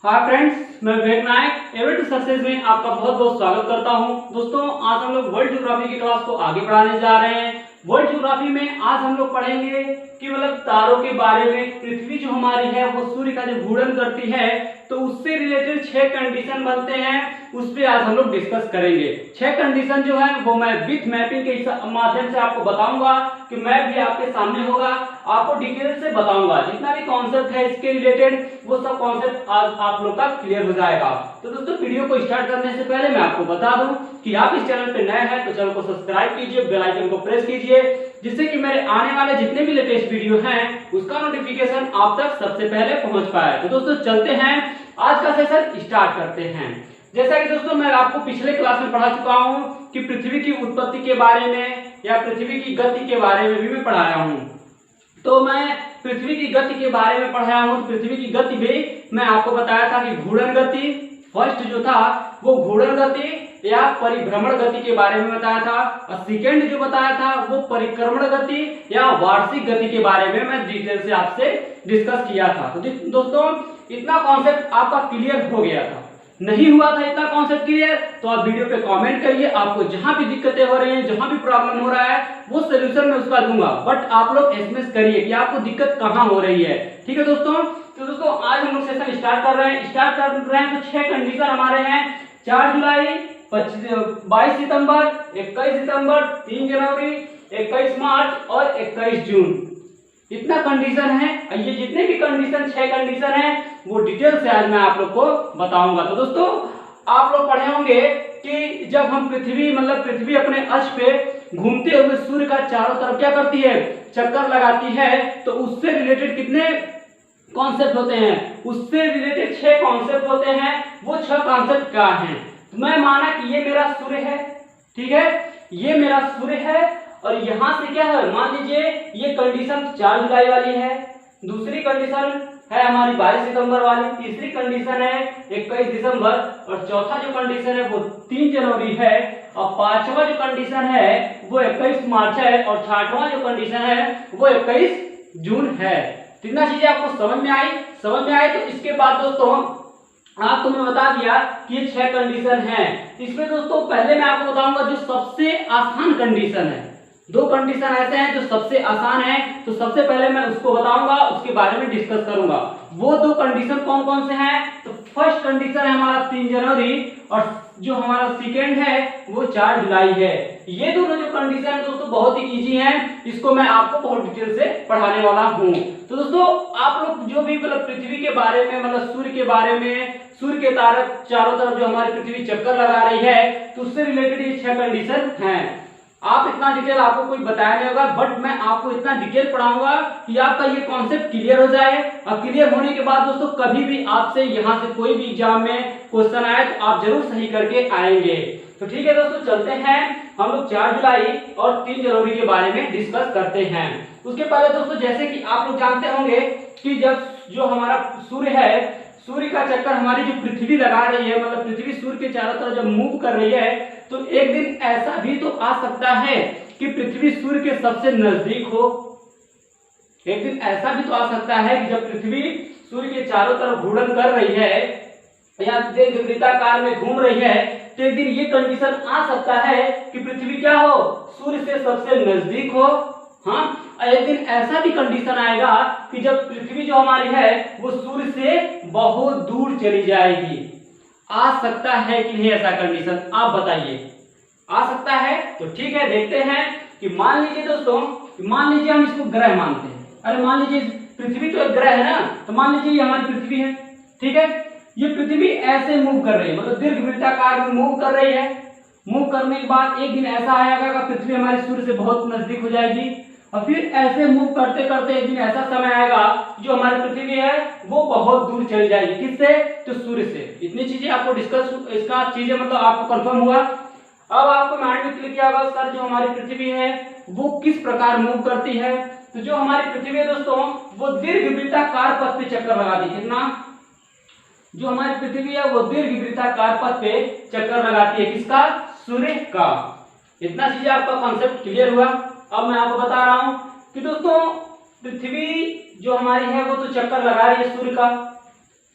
Hi friends, मैं विवेक नायक ever to success में आपका बहुत बहुत स्वागत करता हूं। दोस्तों, आज हम लोग वर्ल्ड ज्योग्राफी की क्लास को आगे बढ़ाने जा रहे हैं। वर्ल्ड ज्योग्राफी में आज हम लोग पढ़ेंगे कि मतलब तारों के बारे में। पृथ्वी जो हमारी है वो सूर्य का जो घूर्णन करती है तो उससे रिलेटेड 6 कंडीशन बनते हैं, उस पे आज हम लोग डिस्कस करेंगे। 6 कंडीशन जो है वो मैं विथ मैपिंग के माध्यम से आपको बताऊंगा कि मैप भी आपके सामने होगा, आपको डिटेल से बताऊंगा। जितना भी कॉन्सेप्ट है इसके रिलेटेड वो सब कॉन्सेप्ट आज आप लोग का क्लियर हो जाएगा। तो दोस्तों, वीडियो को स्टार्ट करने से पहले मैं आपको बता दूं कि आप इस चैनल पे नए हैं तो चैनल को सब्सक्राइब कीजिए, बेल आइकन को प्रेस कीजिए, जिससे कि मेरे आने वाले जितने भी लेटेस्ट वीडियो हैं उसका नोटिफिकेशन आप तक सबसे पहले पहुंच पाए। तो दोस्तों चलते हैं, आज का सेशन स्टार्ट करते हैं। जैसा कि दोस्तों मैं आपको पिछले क्लास में पढ़ा चुका हूं कि पृथ्वी की उत्पत्ति के बारे में या पृथ्वी की गति के बारे में भी मैं पढ़ाया हूं। तो मैं पृथ्वी की गति के बारे में पढ़ाया हूं। पृथ्वी की गति भी मैं आपको बताया था कि घूर्णन गति फर्स्ट जो था वो घूर्णन गति या परिभ्रमण गति के बारे में बताया था, और सेकंड जो बताया था वो परिक्रमण गति या वार्षिक गति के बारे में मैं डिटेल से आपसे डिस्कस किया था। तो दोस्तों, इतना कॉन्सेप्ट आपका क्लियर हो गया था? नहीं हुआ था इतना कॉन्सेप्ट क्लियर तो आप वीडियो पे कमेंट करिए। आपको जहां भी दिक्कतें हो रही हैं, जहां भी प्रॉब्लम हो रहा है वो सोल्यूशन मैं उसका दूंगा, बट आप लोग एसएमएस करिए कि आपको दिक्कत कहां हो रही है। ठीक है दोस्तों? तो दोस्तों आज हम लोग सेशन स्टार्ट कर रहे हैं तो 6 कंडीशन हमारे हैं। 4 जुलाई, 22 सितंबर, 21 सितंबर, 3 जनवरी, 21 मार्च और 21 जून। इतना कंडीशन है। ये जितने भी कंडीशन 6 कंडीशन है वो डिटेल से आज मैं आप लोग को बताऊंगा। तो दोस्तों, आप लोग पढ़े होंगे कि जब हम पृथ्वी अपने अक्ष पे घूमते हुए सूर्य का चारों तरफ क्या करती है, चक्कर लगाती है, तो उससे रिलेटेड कितने कॉन्सेप्ट होते हैं, उससे रिलेटेड 6 कॉन्सेप्ट होते हैं। वो 6 कॉन्सेप्ट क्या हैं? तो मैं माना कि ये मेरा सूर्य है, ठीक है, ये मेरा सूर्य है, और यहां से क्या है, मान लीजिए ये कंडीशन 4 जुलाई वाली है, दूसरी कंडीशन है हमारी 22 सितंबर वाली, तीसरी कंडीशन है 21 दिसंबर, और चौथा जो कंडीशन है वो 3 जनवरी है, और पांचवा जो कंडीशन है वो 21 मार्च है, और छठवां जो कंडीशन है वो 21 जून है। कितना चीजें आपको समझ में आई? तो इसके बाद दोस्तों आपको मैं बता दिया कि ये 6 कंडीशन है। इसमें दोस्तों पहले मैं आपको बताऊंगा जो सबसे आसान कंडीशन है। 2 कंडीशन ऐसे हैं जो सबसे आसान है, तो सबसे पहले मैं उसको बताऊंगा, उसके बारे में डिस्कस करूंगा। वो 2 कंडीशन कौन कौन से हैं? तो फर्स्ट कंडीशन है हमारा 3 जनवरी, और जो हमारा सेकंड है वो 4 जुलाई है। ये दोनों जो कंडीशन है दोस्तों बहुत ही इजी हैं, इसको मैं आपको बहुत डिटेल से पढ़ाने वाला हूँ। तो दोस्तों आप लोग जो भी पृथ्वी के बारे में सूर्य के बारे में, सूर्य के चारों तरफ जो हमारी पृथ्वी चक्कर लगा रही है तो उससे रिलेटेड ये 6 कंडीशन हैं। आप इतना डिटेल आपको कोई बताया नहीं होगा, बट मैं आपको इतना डिटेल पढ़ाऊंगा कि आपका ये कॉन्सेप्ट क्लियर हो जाए। और क्लियर होने के बाद दोस्तों कभी भी आपसे यहाँ से कोई भी एग्जाम में क्वेश्चन आए तो आप जरूर सही करके आएंगे। तो ठीक है दोस्तों, चलते हैं हम लोग 4 जुलाई और 3 जनवरी के बारे में डिस्कस करते हैं। उसके पहले दोस्तों जैसे कि आप लोग जानते होंगे कि जब जो हमारा सूर्य है, सूर्य का चक्कर हमारी जो पृथ्वी लगा रही है, पृथ्वी सूर्य के चारों तरफ जब मूव कर रही है, तो एक दिन ऐसा भी तो आ सकता है कि पृथ्वी सूर्य के सबसे नजदीक हो। एक दिन ऐसा भी तो आ सकता है कि जब पृथ्वी सूर्य के चारों तरफ घूर्णन कर रही है या वृत्ताकार में घूम रही है, तो एक दिन ये कंडीशन आ सकता है कि पृथ्वी क्या हो, सूर्य से सबसे नजदीक हो। हाँ, एक दिन ऐसा भी कंडीशन आएगा कि जब पृथ्वी जो हमारी है वो सूर्य से बहुत दूर चली जाएगी। आ सकता है कि नहीं ऐसा कंडीशन? आप बताइए, आ सकता है? तो ठीक है, देखते हैं कि मान लीजिए दोस्तों, मान लीजिए हम इसको ग्रह मानते हैं। अरे मान लीजिए पृथ्वी तो एक ग्रह है ना, तो मान लीजिए ये हमारी पृथ्वी है, ठीक है। ये पृथ्वी ऐसे मूव कर रही है, दीर्घ वृत्ताकार में मूव कर रही है। मूव करने के बाद एक दिन ऐसा आएगा कि पृथ्वी हमारे सूर्य से बहुत नजदीक हो जाएगी, और फिर ऐसे मूव करते करते एक दिन ऐसा समय आएगा जो हमारी पृथ्वी है वो बहुत दूर चली जाएगी। किससे? तो सूर्य से। इतनी चीजें आपको डिस्कस, इसका चीजें आपको कंफर्म हुआ। अब आपको माइंड में क्लिक किया होगा सर जो हमारी पृथ्वी है वो किस प्रकार मूव करती है। तो जो हमारी पृथ्वी है दोस्तों वो दीर्घ वृत्ताकार पथ पे चक्कर लगाती है। कितना? जो हमारी पृथ्वी है वो दीर्घ वृत्ताकार पथ पे चक्कर लगाती है। किसका? सूर्य का। इतना चीजें आपका कॉन्सेप्ट क्लियर हुआ। अब मैं आपको बता रहा हूं कि दोस्तों पृथ्वी जो हमारी है वो तो चक्कर लगा रही है सूर्य का,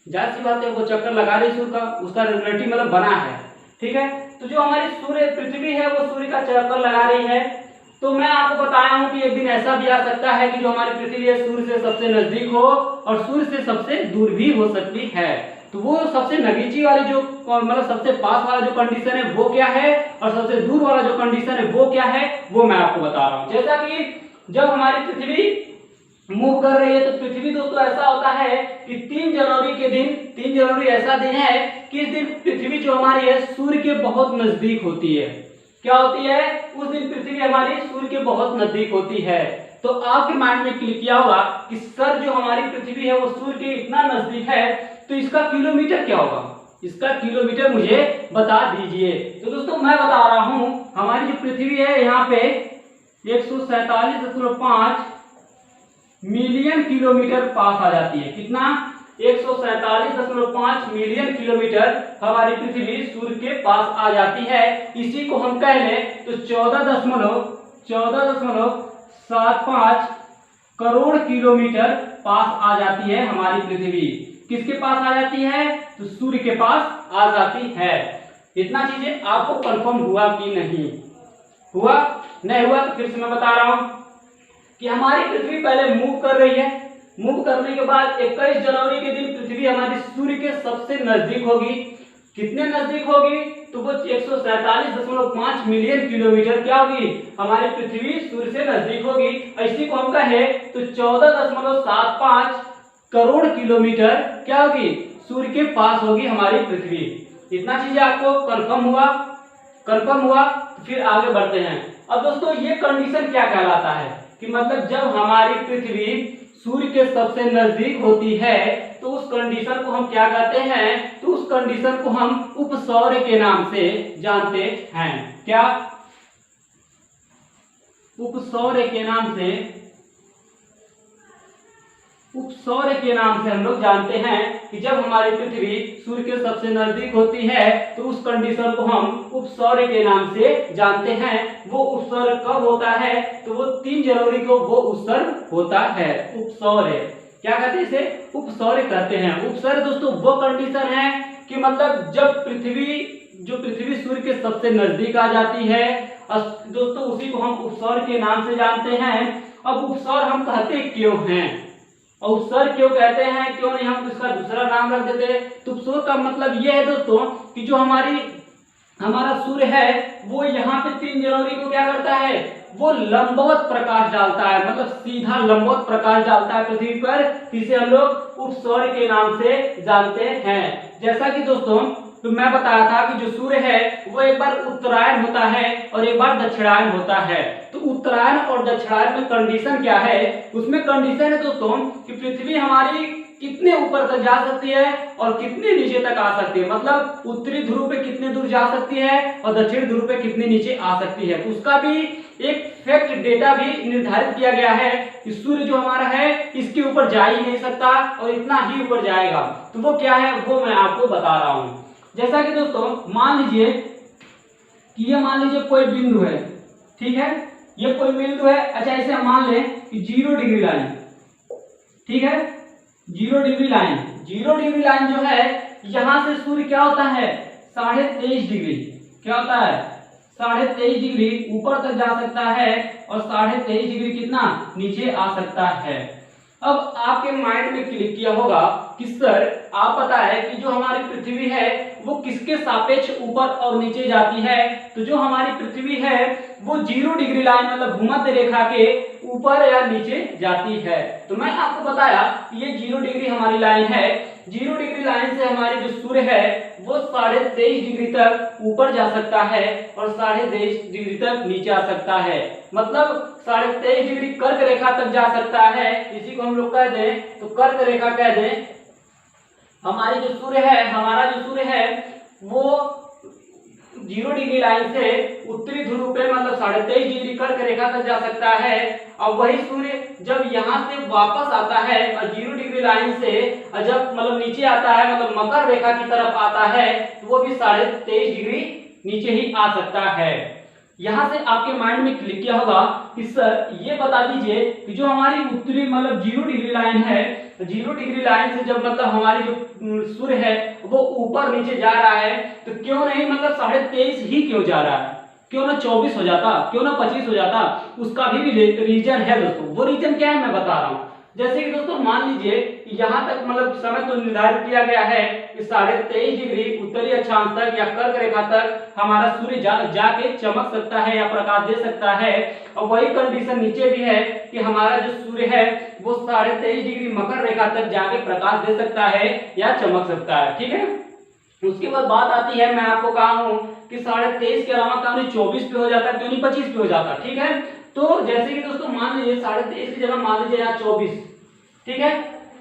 जाहिर सी बात है वो चक्कर लगा रही सूर्य का, उसका रेगुलेटिव मतलब बना है। ठीक है, तो जो हमारी सूर्य पृथ्वी है वो सूर्य का चक्कर लगा रही है। तो मैं आपको बताया हूं कि एक दिन ऐसा भी आ सकता है कि जो हमारी पृथ्वी है सूर्य से सबसे नजदीक हो और सूर्य से सबसे दूर भी हो सकती है। तो वो सबसे नगीची वाली जो मतलब सबसे पास वाला जो कंडीशन है वो क्या है और सबसे दूर वाला जो कंडीशन है वो क्या है, वो मैं आपको बता रहा हूं। जैसा कि जब हमारी पृथ्वी मूव कर रही है तो पृथ्वी दोस्तों ऐसा होता है कि 3 जनवरी के दिन, 3 जनवरी ऐसा दिन है कि इस दिन पृथ्वी जो हमारी है सूर्य के बहुत नजदीक होती है। क्या होती है? उस दिन पृथ्वी हमारी सूर्य के बहुत नजदीक होती है। तो आपके माइंड में क्लिक किया होगा कि सर जो हमारी पृथ्वी है वो सूर्य के इतना नजदीक है तो इसका किलोमीटर क्या होगा, इसका किलोमीटर मुझे बता दीजिए। तो दोस्तों मैं बता रहा हूं हमारी जो पृथ्वी है यहाँ पे 147.5 मिलियन किलोमीटर पास आ जाती है। कितना? 147.5 मिलियन किलोमीटर हमारी पृथ्वी सूर्य के पास आ जाती है। इसी को हम कह लें तो 14.75 करोड़ किलोमीटर पास आ जाती है हमारी पृथ्वी। किसके पास आ जाती है? तो सूर्य के पास आ जाती है। इतना चीजें आपको कंफर्म हुआ कि नहीं हुआ? नहीं हुआ तो फिर से मैं बता रहा हूं कि हमारी पृथ्वी पहले मूव कर रही है। मूव करने के बाद 21 जनवरी के दिन पृथ्वी हमारी सूर्य के सबसे नजदीक होगी। कितने नजदीक होगी? तो वो 147.5 मिलियन किलोमीटर क्या होगी? हमारी पृथ्वी सूर्य से नजदीक होगी। इसी को हम कहे तो 14.75 करोड़ किलोमीटर क्या होगी? सूर्य के पास होगी हमारी पृथ्वी। इतना चीजें आपको कंफर्म हुआ? कंफर्म हुआ तो फिर आगे बढ़ते हैं। अब दोस्तों ये कंडीशन क्या कहलाता है कि मतलब जब हमारी पृथ्वी सूर्य के सबसे नजदीक होती है तो उस कंडीशन को हम क्या कहते हैं? तो उस कंडीशन को हम उपसौर्य के नाम से जानते हैं। क्या? उपसौर्य के नाम से, उपसौर्य के नाम से हम लोग जानते हैं कि जब हमारी पृथ्वी सूर्य के सबसे नजदीक होती है तो उस कंडीशन को हम उपसौर्य के नाम से जानते हैं। वो उपसौर्य कब होता है? तो वो 3 जनवरी को वो उत्सर्ग होता है। उपसौर्य क्या कहते हैं? इसे उपसौर्य कहते हैं। उपसौर्य दोस्तों वो कंडीशन है कि मतलब जब पृथ्वी सूर्य के सबसे नजदीक आ जाती है दोस्तों, उसी को हम उपसौर्य के नाम से जानते हैं। अब उपसौर्य हम कहते क्यों हैं और उपसर्ग क्यों कहते हैं, क्यों नहीं हम इसका दूसरा नाम रख देते? तो उपसर्ग का मतलब यह है दोस्तों कि जो हमारा सूर्य है वो यहाँ पे 3 जनवरी को क्या करता है? वो लंबवत प्रकाश डालता है, मतलब सीधा लंबवत प्रकाश डालता है पृथ्वी पर। इसे हम लोग उपसौर्य के नाम से जानते हैं। जैसा कि दोस्तों तो मैं बताया था कि जो सूर्य है वो एक बार उत्तरायण होता है और एक बार दक्षिणायन होता है। तो उत्तरायण और दक्षिणायन में कंडीशन क्या है? उसमें कंडीशन है दोस्तों कि पृथ्वी हमारी कितने ऊपर तक जा सकती है और कितने नीचे तक आ सकती है। मतलब उत्तरी ध्रुव पे कितने दूर जा सकती है और दक्षिण ध्रुव पे कितने नीचे आ सकती है। तो उसका भी एक फैक्ट डेटा भी निर्धारित किया गया है कि सूर्य जो हमारा है इसके ऊपर जा ही नहीं सकता और इतना ही ऊपर जाएगा। तो वो क्या है वो मैं आपको बता रहा हूं। जैसा कि दोस्तों मान लीजिए कि ये मान लीजिए कोई बिंदु है, ठीक है, ये कोई बिंदु है। अच्छा इसे हम मान लें कि 0 डिग्री लाइन, ठीक है, 0 डिग्री लाइन। 0 डिग्री लाइन जो है यहां से सूर्य क्या होता है? 23.5 डिग्री। क्या होता है? 23.5 डिग्री ऊपर तक जा सकता है और 23.5 डिग्री कितना नीचे आ सकता है। अब आपके माइंड में क्लिक किया होगा कि सर आप पता है कि जो हमारी पृथ्वी है वो किसके सापेक्ष ऊपर और नीचे जाती है? तो जो हमारी पृथ्वी है वो 0 डिग्री लाइन मतलब भूमध्य रेखा के ऊपर या नीचे जाती है। तो मैं आपको बताया कि ये 0 डिग्री हमारी लाइन है। 0 डिग्री लाइन से हमारी जो सूर्य है वो 23.5 डिग्री तक ऊपर जा सकता है और 23.5 डिग्री तक नीचे आ सकता है। मतलब 23.5 डिग्री कर्क रेखा तक जा सकता है। इसी को हम लोग कह दें तो कर्क रेखा कह दें। हमारी जो सूर्य है, हमारा जो सूर्य है वो 0 डिग्री लाइन से उत्तरी ध्रुव पे मतलब 23.5 डिग्री कर्क रेखा तक जा सकता है। और वही सूर्य जब यहाँ से वापस आता है और 0 डिग्री लाइन से जब मतलब नीचे आता है मतलब मकर रेखा की तरफ आता है तो वो भी 23.5 डिग्री नीचे ही आ सकता है। यहाँ से आपके माइंड में क्लिक किया होगा कि सर ये बता दीजिए कि जो हमारी उत्तरी मतलब 0 डिग्री लाइन है 0 डिग्री लाइन से जब मतलब हमारी जो सूर्य है वो ऊपर नीचे जा रहा है, तो क्यों नहीं मतलब 23.5 ही क्यों जा रहा है, क्यों ना 24 हो जाता, क्यों ना 25 हो जाता। उसका भी रीजन है दोस्तों। वो रीजन क्या है मैं बता रहा हूँ। जैसे कि दोस्तों मान लीजिए यहाँ तक मतलब समय तो निर्धारित किया गया है कि 23.5 डिग्री उत्तरी अक्षांश तक या कर्क रेखा तक हमारा सूर्य जाके चमक सकता है या प्रकाश दे सकता है। और वही कंडीशन नीचे भी है कि हमारा जो सूर्य है वो 23.5 डिग्री मकर रेखा तक जाके प्रकाश दे सकता है या चमक सकता है। ठीक है, उसके बाद बात आती है, मैं आपको कहा हूं कि 23.5 के अलावा क्यों नहीं 24 पे हो जाता, क्यों नहीं 25 पे हो जाता। ठीक है, तो जैसे कि दोस्तों मान लीजिए 23.5 की जगह मान लीजिए यहाँ 24, ठीक है,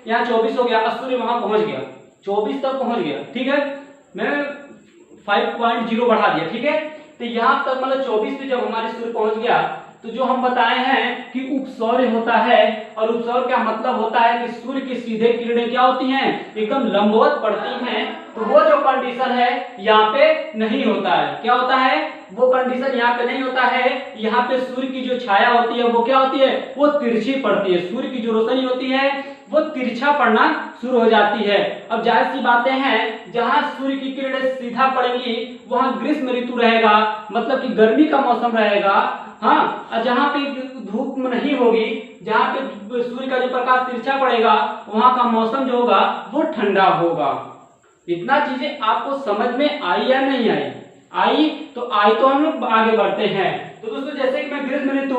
यहाँ 24 हो गया, सूर्य वहां पहुंच गया, 24 तक पहुंच गया। ठीक है, मैं 5.0 बढ़ा दिया। ठीक है, तो यहाँ तक मतलब 24 पे जब हमारे सूर्य पहुंच गया, तो जो हम बताए हैं कि उपसौर्य होता है, और उपसौर्य का मतलब होता है कि सूर्य की सीधे किरणें क्या होती हैं, एकदम लंबवत पड़ती हैं। तो वो जो कंडीशन है यहाँ पे नहीं होता है। क्या होता है, वो कंडीशन यहाँ पे नहीं होता है। यहाँ पे सूर्य की जो छाया होती है वो क्या होती है, वो तिरछी पड़ती है। सूर्य की जो रोशनी होती है वो तिरछा पड़ना शुरू हो जाती है। अब जाहिर सी बातें हैं, जहां सूर्य की किरणें सीधा पड़ेंगी वहां ग्रीष्म ऋतु रहेगा, मतलब कि गर्मी का मौसम रहेगा। हाँ, और जहां पे धूप नहीं होगी, जहां पे सूर्य का जो प्रकाश तिरछा पड़ेगा वहां का मौसम जो होगा वो ठंडा होगा। इतना चीजें आपको समझ में आई या नहीं आई? आई तो हम लोग आगे बढ़ते हैं। तो दोस्तों जैसे कि मैं ग्रीष्म ऋतु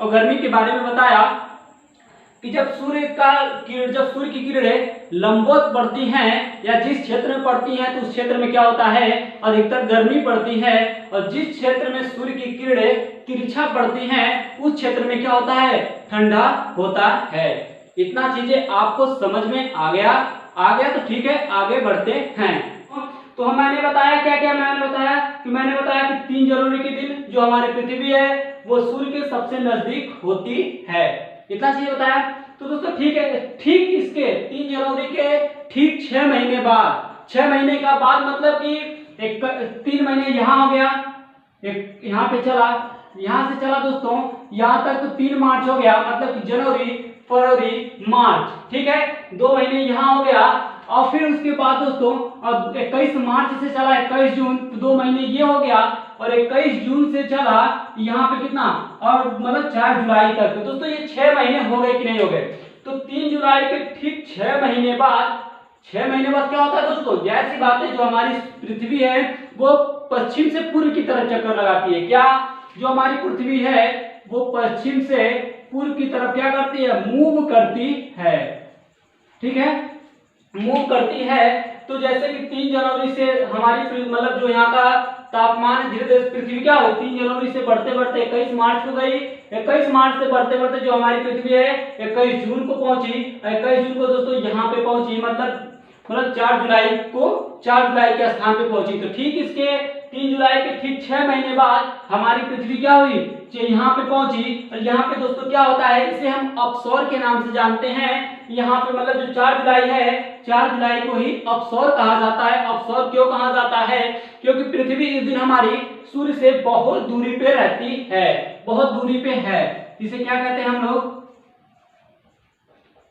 और गर्मी के बारे में बताया कि जब सूर्य की किरणें लंबवत पड़ती हैं या जिस क्षेत्र में पड़ती हैं तो उस क्षेत्र में क्या होता है, अधिकतर गर्मी पड़ती है। और जिस क्षेत्र में सूर्य की किरणें तिरछा पड़ती हैं उस क्षेत्र में क्या होता है, ठंडा होता है। इतना चीजें आपको समझ में आ गया तो ठीक है, आगे बढ़ते हैं। तो मैंने बताया क्या मैंने बताया कि 3 जनवरी के दिन जो हमारी पृथ्वी है वो सूर्य के सबसे नजदीक होती है। इतना चीज बताया। तो दोस्तों ठीक है, ठीक इसके 3 जनवरी के ठीक 6 महीने बाद, 6 महीने का बाद मतलब कि 3 महीने यहाँ हो गया, एक यहाँ पे चला, यहाँ से चला दोस्तों यहाँ तक, तो 3 मार्च हो गया, मतलब कि जनवरी फरवरी मार्च। ठीक है, 2 महीने यहाँ हो गया। और फिर उसके बाद दोस्तों 21 मार्च से चला 21 जून, तो 2 महीने ये हो गया। और 21 जून से चला यहाँ पे कितना, और मतलब 4 जुलाई तक। तो दोस्तों ये 6 महीने हो गए कि नहीं हो गए? तो 3 जुलाई के ठीक 6 महीने बाद, 6 महीने बाद क्या होता है दोस्तों, जैसी बातें, जो हमारी पृथ्वी है वो पश्चिम से पूर्व की तरफ चक्कर लगाती है। क्या, जो हमारी पृथ्वी है वो पश्चिम से पूर्व की तरफ क्या करती है, मूव करती है। ठीक है, मूव करती है। तो जैसे कि 3 जनवरी से हमारी मतलब जो यहाँ का तापमान धीरे धीरे पृथ्वी क्या हो, 3 जनवरी से बढ़ते बढ़ते 21 मार्च को गई, 21 मार्च से बढ़ते बढ़ते जो हमारी पृथ्वी है 21 जून को पहुंची, 21 जून को दोस्तों यहाँ पे पहुंची, मतलब 4 जुलाई के स्थान पे पहुंची। तो ठीक इसके 3 जुलाई के ठीक 6 महीने बाद हमारी पृथ्वी क्या हुई, यहाँ पे पहुंची। और यहाँ पे दोस्तों क्या होता है, इसे हम अपसौर के नाम से जानते हैं। यहाँ पे मतलब जो 4 जुलाई है, 4 जुलाई को ही अपसौर कहा जाता है। अपसौर क्यों कहा जाता है, क्योंकि पृथ्वी इस दिन हमारी सूर्य से बहुत दूरी पे रहती है, बहुत दूरी पे है। इसे क्या कहते हैं हम लोग,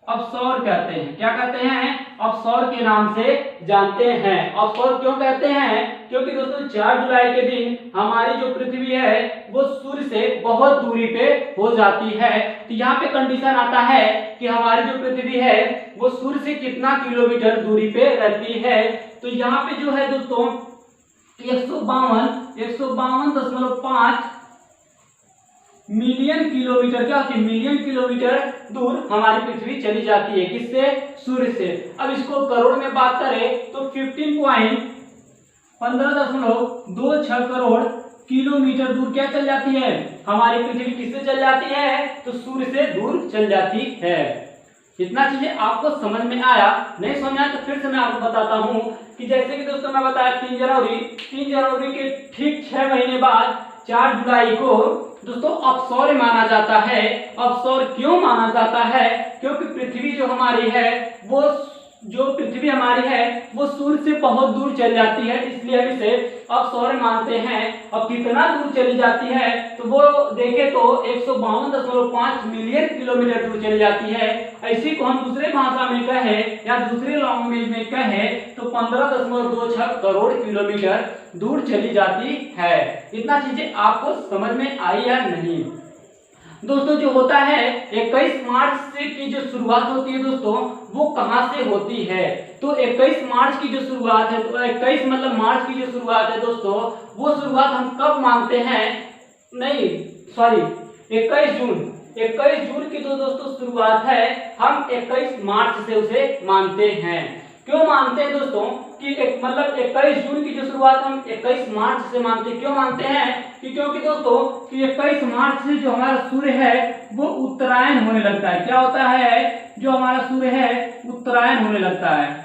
अपसौर कहते हैं। क्या कहते हैं, अपसौर के नाम से जानते हैं। अपसौर क्यों कहते हैं, क्योंकि दोस्तों 4 जुलाई के दिन हमारी जो पृथ्वी है वो सूर्य से बहुत दूरी पे हो जाती है। तो यहाँ पे कंडीशन आता है कि हमारी जो पृथ्वी है वो सूर्य से कितना किलोमीटर दूरी पे रहती है। तो यहाँ पे जो है दोस्तों 152.5 मिलियन किलोमीटर, क्या होती है, मिलियन किलोमीटर दूर हमारी पृथ्वी चली जाती है, किससे, सूर्य से। अब इसको करोड़ में बात करें तो 15.26 करोड़ किलोमीटर दूर क्या चल जाती है हमारी पृथ्वी, किससे चल जाती है, तो सूर्य से दूर चल जाती है। इतना चीजें आपको समझ में आया? नहीं समझ आया तो फिर से मैं आपको बताता हूं कि जैसे कि दोस्तों मैं बताया 3 जनवरी के ठीक 6 महीने बाद 4 जुलाई को दोस्तों अपसौर माना जाता है। अपसौर क्यों माना जाता है, क्योंकि पृथ्वी जो हमारी है वो जो पृथ्वी हमारी है वो सूर्य से बहुत दूर चली जाती है, इसलिए हम इसे अब सौर मानते हैं। अब कितना दूर चली जाती है तो वो देखें तो 152.5 मिलियन किलोमीटर दूर चली जाती है। इसी को हम दूसरे भाषा में कहें या दूसरे लैंग्वेज में कहें तो 15.26 करोड़ किलोमीटर दूर चली जाती है। इतना चीजें आपको समझ में आई या नहीं? दोस्तों जो होता है 21 मार्च से की जो शुरुआत होती है दोस्तों वो कहां से होती है? तो 21 मार्च की जो शुरुआत है, तो 21 मतलब मार्च की जो शुरुआत है दोस्तों, वो शुरुआत हम कब मानते हैं? नहीं सॉरी 21 जून की तो दोस्तों शुरुआत है, हम 21 मार्च से उसे मानते हैं। क्यों मानते हैं दोस्तों कि मतलब 21 जून की जो शुरुआत हम 21 मार्च से मानते हैं? क्यों मानते हैं कि क्योंकि दोस्तों कि 21 मार्च से जो हमारा सूर्य है वो उत्तरायण होने लगता है। क्या होता है? जो हमारा सूर्य है उत्तरायण होने लगता है।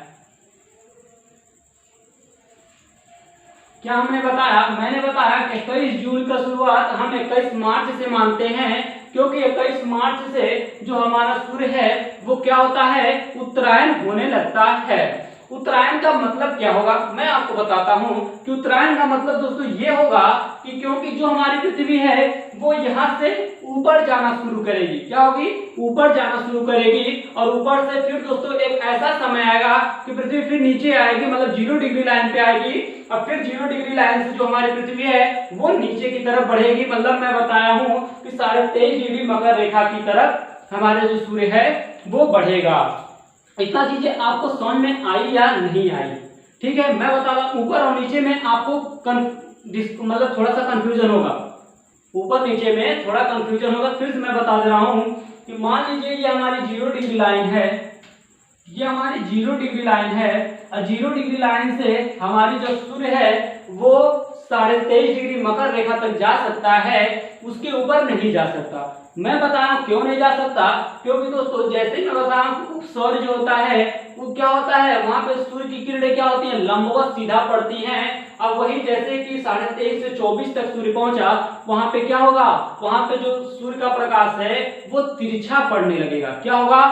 क्या हमने बताया? मैंने बताया कि 21 जून का शुरुआत हम 21 मार्च से मानते हैं, क्योंकि 21 मार्च से जो हमारा सूर्य है वो क्या होता है? उत्तरायण होने लगता है। उत्तरायण का मतलब क्या होगा मैं आपको बताता हूं कि उत्तरायण का मतलब दोस्तों ये होगा कि क्योंकि जो हमारी पृथ्वी है वो यहाँ से ऊपर जाना शुरू करेगी। क्या होगी? ऊपर जाना शुरू करेगी, और ऊपर से फिर दोस्तों एक ऐसा समय आएगा कि पृथ्वी फिर नीचे आएगी, मतलब 0 डिग्री लाइन पे आएगी, और फिर 0 डिग्री लाइन से जो हमारी पृथ्वी है वो नीचे की तरफ बढ़ेगी। मतलब मैं बताया हूं कि 23.5 डिग्री मकर रेखा की तरफ हमारा जो सूर्य है वो बढ़ेगा। इतना चीजें आपको समझ में आई या नहीं आई? ठीक है, मैं बता रहा ऊपर और नीचे में आपको मतलब थोड़ा सा कंफ्यूजन होगा, ऊपर नीचे में थोड़ा कंफ्यूजन होगा। फिर से मैं बता दे रहा हूं कि मान लीजिए ये हमारी 0 डिग्री लाइन है, ये हमारी 0 डिग्री लाइन है, और 0 डिग्री लाइन से हमारी जो सूर्य है वो 23.5 डिग्री मकर रेखा तक जा सकता है, उसके ऊपर नहीं जा सकता। मैं बताया क्यों नहीं जा सकता? क्योंकि दोस्तों जैसे मैं बताया सौर जो होता है वो क्या होता है, वहां पे सूर्य की किरणें क्या होती हैं? लंबवत सीधा पड़ती हैं। अब वही जैसे कि 23.5 से 24 तक सूर्य पहुंचा, वहां पे क्या होगा? वहां पे जो सूर्य का प्रकाश है वो तिरछा पड़ने लगेगा। क्या होगा?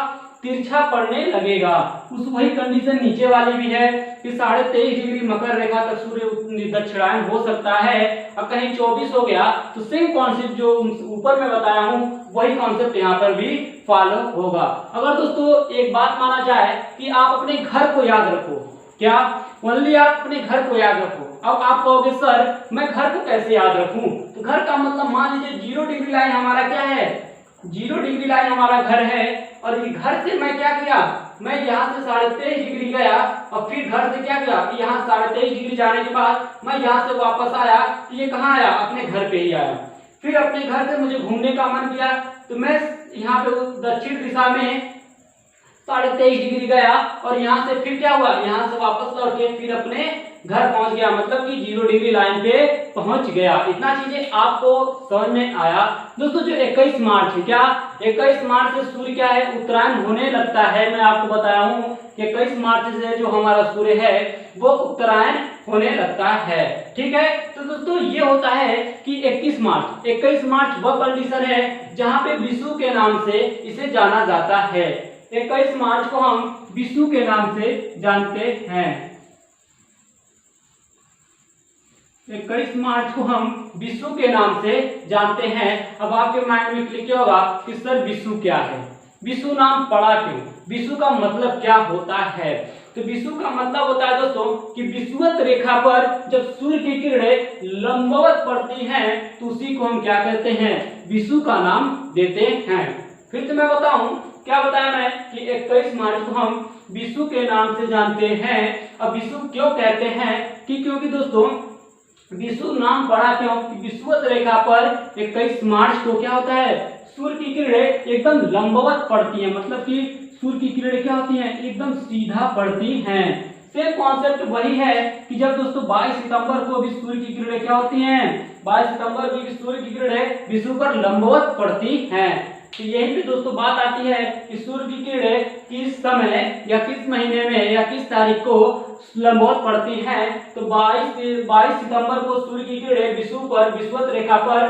तिरछा पड़ने लगेगा। उस वही कंडीशन नीचे वाली भी है कि 23.5 डिग्री मकर रेखा तक सूर्य दक्षिणायन हो सकता है, और कहीं 24 हो गया तो सेम कॉन्सेप्ट जो ऊपर में बताया हूं वही कॉन्सेप्ट यहाँ पर भी फॉलो होगा। अगर दोस्तों एक बात माना जाए कि आप अपने घर को याद रखो, क्या ओनली आप अपने घर को याद रखो। अब आप कहोगे सर मैं घर को कैसे याद रखूं? तो घर का मतलब मान लीजिए 0 डिग्री लाइन हमारा क्या है? 0 डिग्री लाइन हमारा घर है, और ये घर से मैं क्या किया? मैं यहाँ से 23.5 डिग्री गया, और फिर घर से क्या किया? यहाँ 23.5 डिग्री जाने के बाद मैं यहाँ से वापस आया, तो ये कहाँ आया? अपने घर पे ही आया। फिर अपने घर से मुझे घूमने का मन किया, तो मैं यहाँ पे दक्षिण दिशा में 23.5 डिग्री गया, और यहाँ से फिर क्या हुआ? यहाँ से वापस लौट के फिर अपने घर पहुंच गया, मतलब कि 0 डिग्री लाइन पे पहुंच गया। इतना चीजें आपको समझ में आया? दोस्तों जो 21 मार्च है, क्या 21 मार्च से सूर्य क्या है? उत्तरायण होने लगता है। मैं आपको बताया हूं कि 21 मार्च से जो हमारा सूर्य है वो उत्तरायण होने लगता है। ठीक है, तो दोस्तों ये होता है कि 21 मार्च वह कंडीशन है जहां पे विषु के नाम से इसे जाना जाता है। 21 मार्च को हम विषु के नाम से जानते हैं। 21 मार्च को हम विषु के नाम से जानते हैं। अब आपके माइंड में क्लिक होगा कि सर विषु क्या है? विषु नाम पड़ा क्यों? विषु का मतलब क्या होता है? तो विषु का मतलब होता है दोस्तों कि विषुवत रेखा पर जब सूर्य की किरणें लंबवत पड़ती हैं तो उसी को हम क्या कहते हैं? विषु का नाम देते हैं। फिर से मैं बताऊं, क्या बताया मैं कि 21 मार्च को हम विषु के नाम से जानते हैं। अब विषु क्यों कहते हैं? कि क्योंकि दोस्तों विषु नाम पड़ा क्यों? विषुवत रेखा पर 21 मार्च को क्या होता है? सूर्य की किरणें एकदम लंबवत पड़ती हैं, मतलब कि सूर्य की किरणें क्या होती हैं? एकदम सीधा पड़ती हैं। सेम कॉन्सेप्ट वही है कि जब दोस्तों 22 सितंबर को भी सूर्य की किरणें क्या होती हैं? 22 सितंबर को भी सूर्य की किरणें विषु पर लंबवत पड़ती हैं। तो यही पे दोस्तों बात आती है कि सूर्य की किरणें किस समय या किस महीने में या किस तारीख को लंबवत पड़ती हैं। तो 22 सितंबर को सूर्य की किरणें विषु पर विषुवत रेखा पर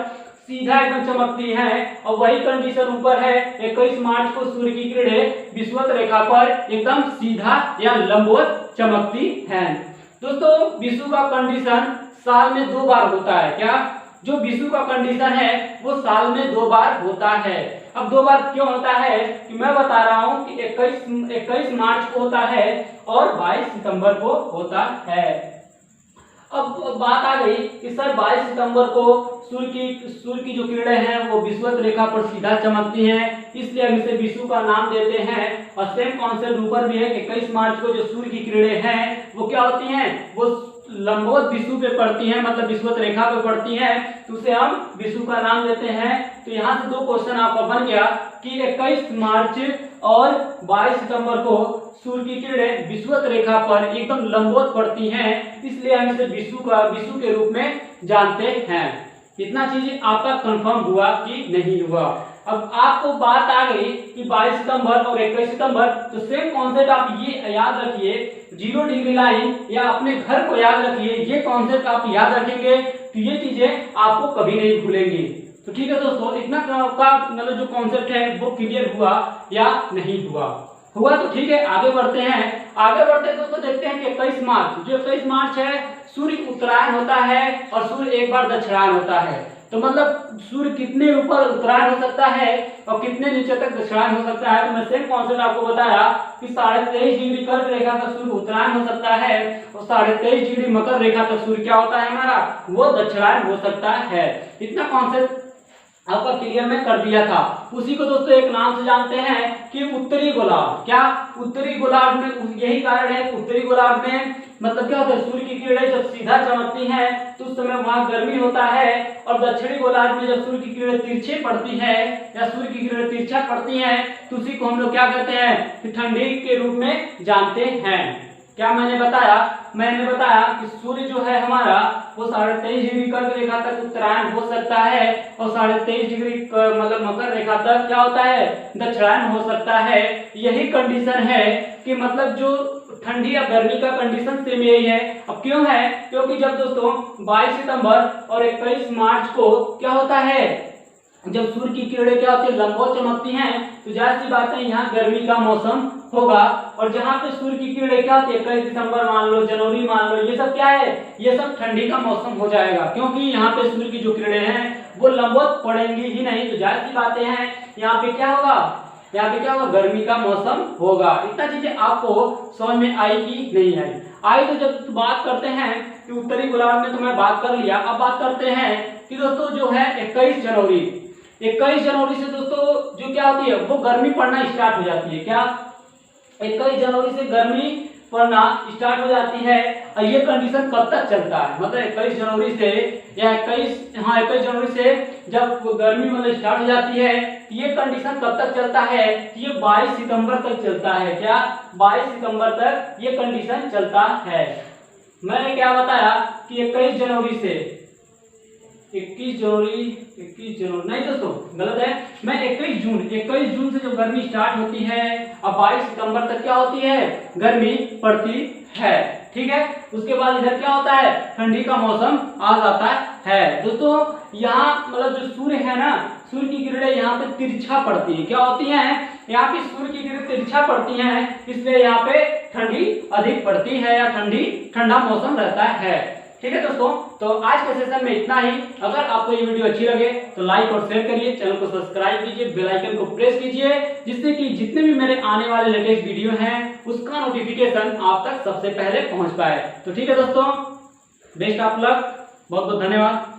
सीधा एकदम चमकती है, और वही कंडीशन ऊपर है 21 मार्च को सूर्य की किरणें विषुवत रेखा पर एकदम सीधा या लंबवत चमकती हैं। दोस्तों विषु का कंडीशन साल में 2 बार होता है। क्या? जो विषु का कंडीशन है वो साल में 2 बार होता है। अब 2 बार क्यों होता है कि मैं बता रहा हूं कि 21 मार्च को होता है और 22 सितंबर को होता है। अब बात आ गई कि सर 22 सितंबर को सूर्य की जो किरणें हैं वो विषुवत रेखा पर सीधा चमकती हैं, इसलिए हम इसे विषु का नाम देते हैं। और सेम कॉन्सेप्ट ऊपर भी है कि 21 मार्च को जो सूर्य की किरणें हैं वो क्या होती हैं, वो लंबवत विषु पे पड़ती हैं, मतलब विषुवत रेखा पे पड़ती हैं, तो उसे हम विषु का नाम देते हैं। तो यहाँ से 2 क्वेश्चन आपका बन गया कि 21 मार्च और 22 सितंबर को सूर्य की किरणें विषुवत रेखा पर एकदम लंबवत पड़ती हैं, इसलिए हम इसे विषु के रूप में जानते हैं। इतना चीज आपका कंफर्म हुआ कि नहीं हुआ? अब आपको बात आ गई कि 22 सितंबर और 21 सितंबर, तो सेम कॉन्सेप्ट आप ये याद रखिए, 0 डिग्री लाइन या अपने घर को याद रखिए। ये कॉन्सेप्ट आप याद रखेंगे तो ये चीजें आपको कभी नहीं भूलेंगी। तो ठीक है दोस्तों, इतना का मतलब जो कॉन्सेप्ट है वो क्लियर हुआ या नहीं हुआ? हुआ तो ठीक है, आगे बढ़ते हैं। आगे बढ़ते हैं दोस्तों, देखते हैं कि 21 मार्च, जो 21 मार्च है सूर्य उत्तरायण होता है और सूर्य एक बार दक्षिणायन होता है। तो मतलब सूर्य कितने ऊपर उत्तरायण हो सकता है और कितने नीचे तक दक्षिणायन हो सकता है। तो मैं सेम कॉन्सेप्ट आपको बताया कि 23.5 डिग्री कर्क रेखा तक सूर्य उत्तरायण हो सकता है और 23.5 डिग्री मकर रेखा तक सूर्य क्या होता है हमारा, वो दक्षिणायन हो सकता है। इतना कॉन्सेप्ट आपका क्लियर में कर दिया था। उसी को दोस्तों एक नाम से जानते हैं कि उत्तरी गोलार्ध। क्या? उत्तरी गोलार्ध में यही कारण है, उत्तरी गोलार्ध में मतलब क्या होता है, सूर्य की किरणें जब सीधा चमकती हैं तो उस समय वहां गर्मी होता है, और दक्षिणी गोलार्ध में जब सूर्य की किरणें तिरछे पड़ती है या सूर्य की किरणें तिरछा पड़ती हैं तो उसी को हम लोग क्या कहते हैं कि ठंडी के रूप में जानते हैं। क्या मैंने बताया कि सूर्य जो है हमारा वो 23.5 डिग्री कर्क रेखा तक उत्तरायण हो सकता है और 23.5 डिग्री मतलब मकर रेखा तक क्या होता है, दक्षिणायन हो सकता है। यही कंडीशन है कि मतलब जो ठंडी या गर्मी का कंडीशन सेम यही है। अब क्यों है? क्योंकि जब दोस्तों 22 सितंबर और 21 मार्च को क्या होता है, जब सूर्य की किरणें क्या होती है, लंबवत चमकती हैं, तो जाहिर सी बात है यहाँ गर्मी का मौसम होगा। और जहाँ पे सूर्य की किरणें क्या होती है, 21 दिसंबर मान लो, जनवरी मान लो, ये सब क्या है, ये सब ठंडी का मौसम हो जाएगा, क्योंकि यहाँ पे सूर्य की जो किरणें हैं वो लंबवत पड़ेंगी ही नहीं। तो जाहिर सी बातें हैं यहाँ पे क्या होगा, गर्मी का मौसम होगा। इतना चीजें आपको समझ में आई कि नहीं आई? तो जब बात करते हैं कि उत्तरी गोलार्ध में तो मैं बात कर लिया, अब बात करते हैं कि दोस्तों जो है 21 जनवरी से दोस्तों जो क्या होती है वो गर्मी पड़ना स्टार्ट हो जाती है। क्या? 21 जनवरी से गर्मी पड़ना स्टार्ट हो जाती है। और ये कंडीशन कब तक चलता है, मतलब 21 जनवरी से या 21 जनवरी से जब गर्मी मतलब स्टार्ट हो जाती है, ये कंडीशन कब तक चलता है, ये 22 सितंबर तक चलता है। क्या? 22 सितंबर तक ये कंडीशन चलता है। मैंने क्या बताया कि 21 जनवरी नहीं दोस्तों, गलत है। मैं 21 जून से जब गर्मी स्टार्ट होती है अब 22 सितंबर तक क्या होती है, गर्मी पड़ती है। ठीक है, उसके बाद इधर क्या होता है, ठंडी का मौसम आ जाता है। दोस्तों यहाँ मतलब जो सूर्य है ना, सूर्य की किरणें यहाँ पे तिरछा पड़ती है। क्या होती हैं, यहाँ पे सूर्य की किरणें तिरछा पड़ती हैं, इसलिए यहाँ पे ठंडी अधिक पड़ती है या ठंडा मौसम रहता है। ठीक है दोस्तों, तो आज के सेशन में इतना ही। अगर आपको ये वीडियो अच्छी लगे तो लाइक और शेयर करिए, चैनल को सब्सक्राइब कीजिए, बेल आइकन को प्रेस कीजिए, जिससे कि जितने भी मेरे आने वाले लेटेस्ट वीडियो हैं उसका नोटिफिकेशन आप तक सबसे पहले पहुंच पाए। तो ठीक है दोस्तों, बेस्ट ऑफ लक, बहुत बहुत धन्यवाद।